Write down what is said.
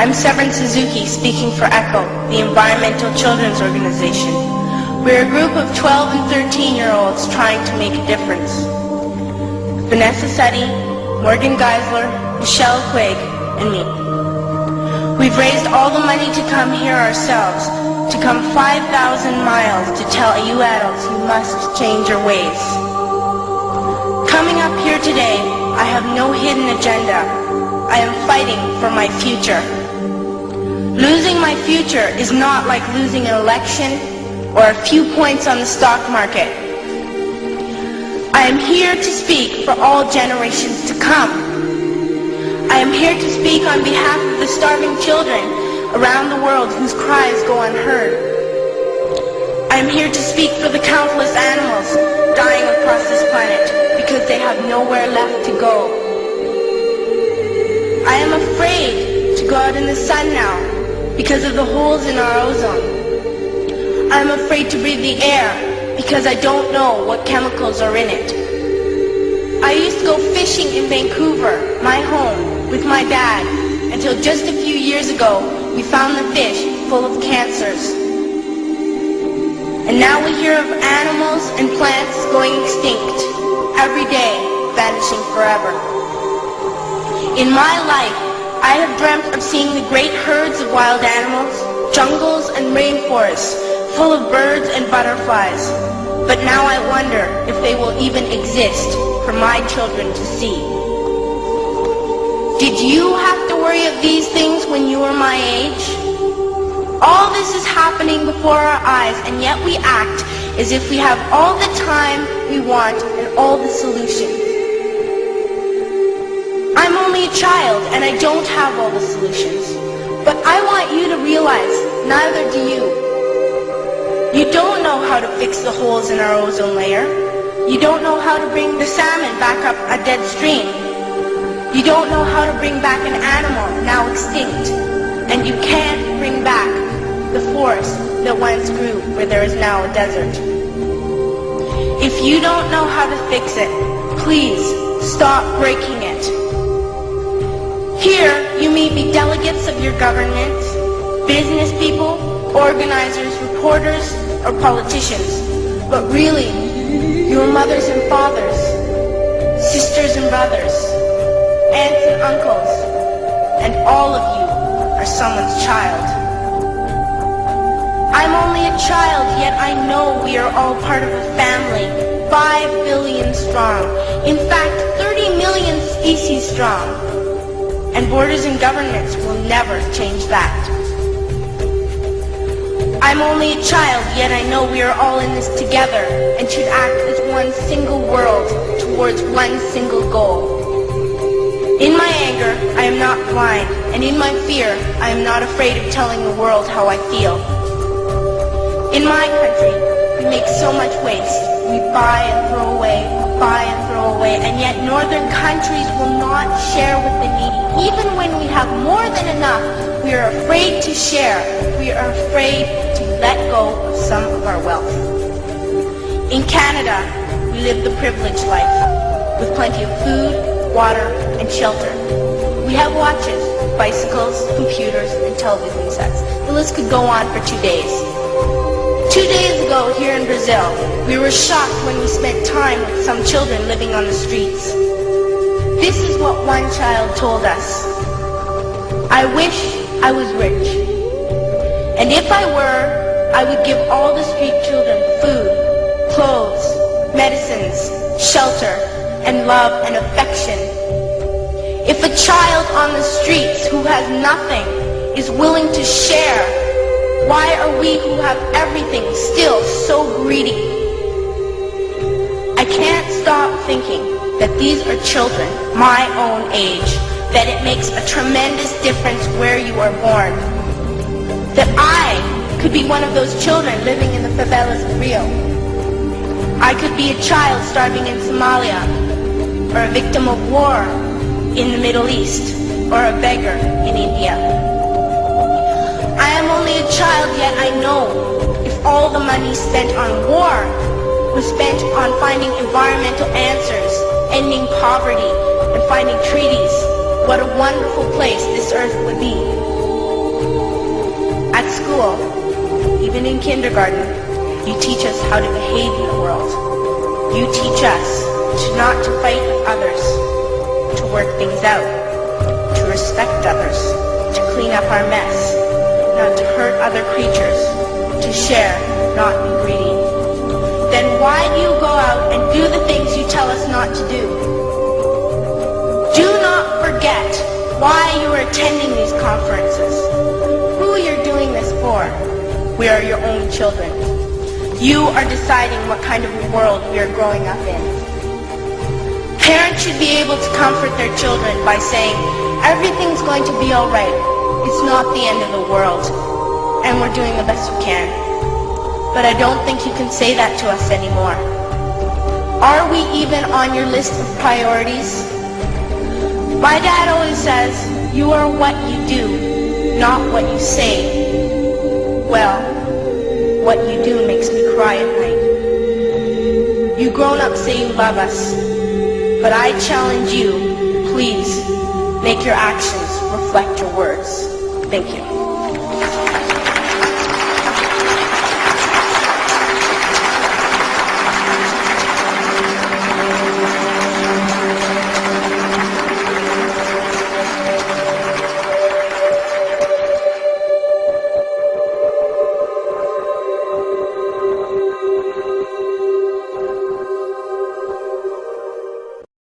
I'm Severn Suzuki, speaking for ECHO, the Environmental Children's Organization. We're a group of 12 and 13-year-olds trying to make a difference. Vanessa Seti, Morgan Geisler, Michelle Quigg, and me. We've raised all the money to come here ourselves, to come 5,000 miles to tell you adults you must change your ways. Coming up here today, I have no hidden agenda. I am fighting for my future. Losing my future is not like losing an election or a few points on the stock market. I am here to speak for all generations to come. I am here to speak on behalf of the starving children around the world whose cries go unheard. I am here to speak for the countless animals dying across this planet because they have nowhere left to go. I am afraid to go out in the sun now because of the holes in our ozone. I am afraid to breathe the air because I don't know what chemicals are in it. I used to go fishing in Vancouver, my home, with my dad, until just a few years ago we found the fish full of cancers. And now we hear of animals and plants going extinct, every day vanishing forever. In my life, I have dreamt of seeing the great herds of wild animals, jungles and rainforests, full of birds and butterflies. But now I wonder if they will even exist for my children to see. Did you have to worry of these things when you were my age? All this is happening before our eyes, and yet we act as if we have all the time we want and all the solutions. I'm only a child, and I don't have all the solutions. But I want you to realize, neither do you. You don't know how to fix the holes in our ozone layer. You don't know how to bring the salmon back up a dead stream. You don't know how to bring back an animal now extinct. And you can't bring back the forest that once grew where there is now a desert. If you don't know how to fix it, please stop breaking it. Here, you may be delegates of your governments, business people, organizers, reporters, or politicians. But really, your mothers and fathers, sisters and brothers, aunts and uncles, and all of you are someone's child. I'm only a child, yet I know we are all part of a family, 5 billion strong. In fact, 30 million species strong. And borders and governments will never change that. I'm only a child, yet I know we are all in this together and should act as one single world towards one single goal. In my anger, I am not blind, and in my fear, I am not afraid of telling the world how I feel. In my country, we make so much waste. We buy and throw away, and yet northern countries will not share with the needy. Even when we have more than enough, we are afraid to share. We are afraid to let go of some of our wealth. In Canada, we live the privileged life, with plenty of food, water, and shelter. We have watches, bicycles, computers, and television sets. The list could go on for 2 days. 2 days ago, here in Brazil, we were shocked when we spent time with some children living on the streets. This is what one child told us. I wish I was rich. And if I were, I would give all the street children food, clothes, medicines, shelter, and love and affection. If a child on the streets who has nothing is willing to share, why are we who have everything still so greedy? I can't stop thinking that these are children my own age, that it makes a tremendous difference where you are born. That I could be one of those children living in the favelas of Rio. I could be a child starving in Somalia, or a victim of war in the Middle East, or a beggar in India. I am only a child, yet I know if all the money spent on war was spent on finding environmental answers, ending poverty, and finding treaties, what a wonderful place this earth would be. school, even in kindergarten, you teach us how to behave in the world. You teach us not to fight with others, to work things out, to respect others, to clean up our mess, not to hurt other creatures, to share, not be greedy. Then why do you go out and do the things you tell us not to do? Do not forget why you are attending these conferences, who you're doing this for. We are your own children. You are deciding what kind of world we are growing up in. Parents should be able to comfort their children by saying, everything's going to be all right. It's not the end of the world, and we're doing the best we can. But I don't think you can say that to us anymore. Are we even on your list of priorities? My dad always says, you are what you do, not what you say. Well, what you do makes me cry at night. You grown-ups say you love us, but I challenge you, please, make your actions reflect your words. Thank you.